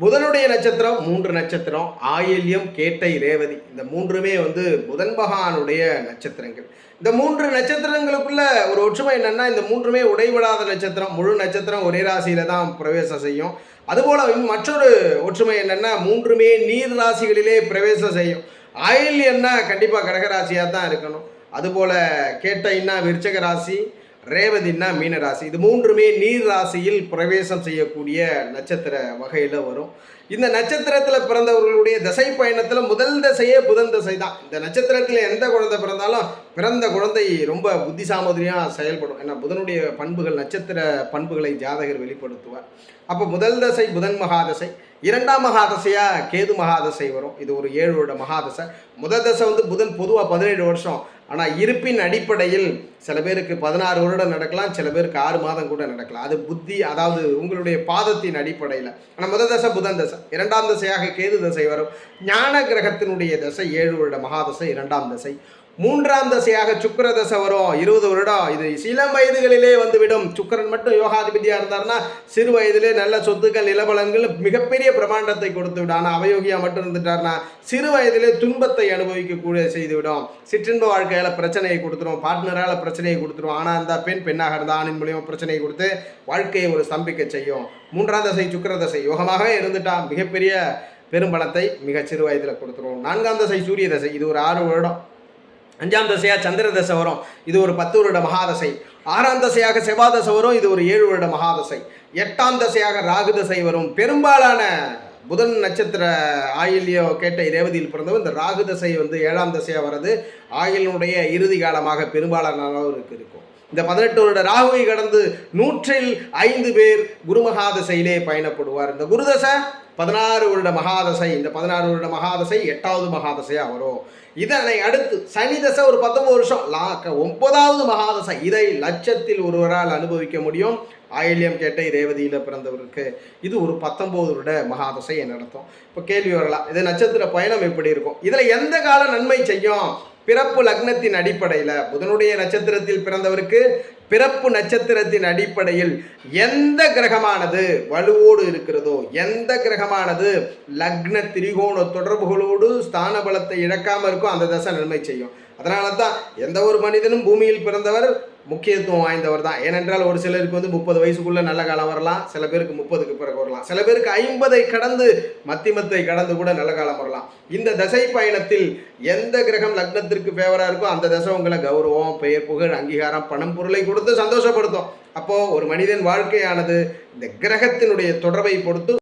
புதனுடைய நட்சத்திரம் 3 நட்சத்திரம். ஆயில்யம், கேட்டை, ரேவதி. இந்த 3மே புதன் பகவானுடைய நட்சத்திரங்கள். இந்த 3 நட்சத்திரங்களுக்குள்ள ஒரு ஒற்றுமை என்னன்னா, இந்த 3மே உடைவிடாத நட்சத்திரம். முழு நட்சத்திரம் ஒரே ராசியில தான் பிரவேசம் செய்யும். அதுபோல மற்றொரு ஒற்றுமை என்னன்னா, 3மே நீர் ராசிகளிலே பிரவேசம் செய்யும். ஆயில்யம்னா கண்டிப்பா கடகராசியா தான் இருக்கணும். அதுபோல கேட்டைன்னா விருச்சக ராசி, ரேவதின்னா மீன ராசி. இது 3மே நீர் ராசியில் பிரவேசம் செய்யக்கூடிய நட்சத்திர வகையில் வரும். இந்த நட்சத்திரத்தில் பிறந்தவர்களுடைய தசை பயணத்தில் முதல் தசையே புதன் தசை தான். இந்த நட்சத்திரத்தில் எந்த குழந்தை பிறந்தாலும் பிறந்த குழந்தை ரொம்ப புத்தி சாமர்த்தியாக செயல்படும். ஏன்னா புதனுடைய பண்புகள், நட்சத்திர பண்புகளை ஜாதகர் வெளிப்படுத்துவார். அப்போ முதல் தசை புதன் மகாதசை, 2ஆம் மகாதசையாக கேது மகாதசை வரும். இது ஒரு 7 வருட மகாதசை. முதல் தசை புதன் பொதுவாக 17 வருஷம். ஆனால் இருப்பின் அடிப்படையில் சில பேருக்கு 16 வருடம் நடக்கலாம், சில பேருக்கு 6 மாதம் கூட நடக்கலாம். அது புத்தி, அதாவது உங்களுடைய பாதத்தின் அடிப்படையில். ஆனால் முதல் தசை புதன் தசை. 2ஆம் தசையாக கேது தசை வரும். ஞான கிரகத்தினுடைய தசை 7 வருட மகாதசை 2ஆம் தசை. 3ஆம் தசையாக சுக்கிர தசை வரும். 20 வருடம். இது இளம் வயதுகளிலே வந்துவிடும். சுக்கிரன் மட்டும் யோகாதிபதியாக இருந்தார்னா சிறு வயதிலே நல்ல சொத்துக்கள், நிலபலங்கள், மிகப்பெரிய பிரமாண்டத்தை கொடுத்து விடும். ஆனால் அவயோகியா மட்டும் இருந்துட்டார்னா சிறு வயதிலே துன்பத்தை அனுபவிக்கக்கூடிய செய்துவிடும். சிற்றின்ப வாழ்க்கையால் பிரச்சனையை கொடுத்துரும், பார்ட்னரால் பிரச்சனையை கொடுத்துரும். ஆனால் அந்த பெண்ணாக இருந்தால் ஆணின் மூலியமாக பிரச்சனையை கொடுத்து வாழ்க்கையை ஒரு ஸ்தம்பிக்க செய்யும். 3ஆம் தசை சுக்கிர தசை யோகமாக இருந்துட்டா மிகப்பெரிய பெரும்பலத்தை மிக சிறு வயதில் கொடுத்துரும். 4ஆம் தசை சூரிய தசை. இது ஒரு 6 வருடம். 5ஆம் தசையாக சந்திர தசை வரும். இது ஒரு 10 வருட மகாதசை. 6ஆம் தசையாக செவ்வாய் தசை வரும். இது ஒரு 7 வருட மகாதசை. 8ஆம் தசையாக ராகு தசை வரும். பெரும்பாலான புதன் நட்சத்திர ஆயில்ய கேட்டை ரேவதியில் பிறந்தவர் இந்த ராகு தசை 7ஆம் தசையாக வர்றது ஆயிலினுடைய இறுதி காலமாக பெரும்பாலான அளவுக்கு இருக்கும். இந்த 18 வருட ராகுவை கடந்து 105 பேர் குரு மகாதசையிலே பயணப்படுவார். இந்த குருதசை 16 வருட மகாதசை. இந்த 16 வருட மகாதசை 8வது மகாதசையாக வரும். இதனை அடுத்து சனி தசை ஒரு 19 வருஷம். 9வது மகாதசை. இதை லட்சத்தில் ஒருவரால் அனுபவிக்க முடியும். ஆயில்யம் கேட்டை ரேவதியில் பிறந்தவருக்கு இது ஒரு 19 வருட மகாதசையை நடத்தும். இப்போ கேள்வி வரலாம், இது நட்சத்திர பயணம் எப்படி இருக்கும்? இதில் எந்த கால நன்மை செய்யும்? பிறப்பு லக்னத்தின் அடிப்படையில் புதனுடைய நட்சத்திரத்தில் பிறந்தவருக்கு பிறப்பு நட்சத்திரத்தின் அடிப்படையில் எந்த கிரகமானது வலுவோடு இருக்கிறதோ, எந்த கிரகமானது லக்ன திரிகோண தொடர்புகளோடு ஸ்தான பலத்தை இழக்காமல் இருக்கோ அந்த தசை நன்மை செய்யும். அதனால தான் எந்த ஒரு மனிதனும் பூமியில் பிறந்தவர் முக்கியத்துவம் வாய்ந்தவர் தான். ஏனென்றால் ஒரு சிலருக்கு 30 வயசுக்குள்ளே நல்ல காலம் வரலாம், சில பேருக்கு 30க்கு பிறகு வரலாம், சில பேருக்கு 50ஐ கடந்து மத்தியமத்தை கடந்து கூட நல்ல காலம் வரலாம். இந்த தசை பயணத்தில் எந்த கிரகம் லக்னத்திற்கு ஃபேவராக இருக்கோ அந்த தசை உங்களை கௌரவம், பெயர், புகழ், அங்கீகாரம், பணம், பொருளை கொடுத்து சந்தோஷப்படுத்தும். அப்போது ஒரு மனிதன் வாழ்க்கையானது இந்த கிரகத்தினுடைய தொடர்பை பொறுத்து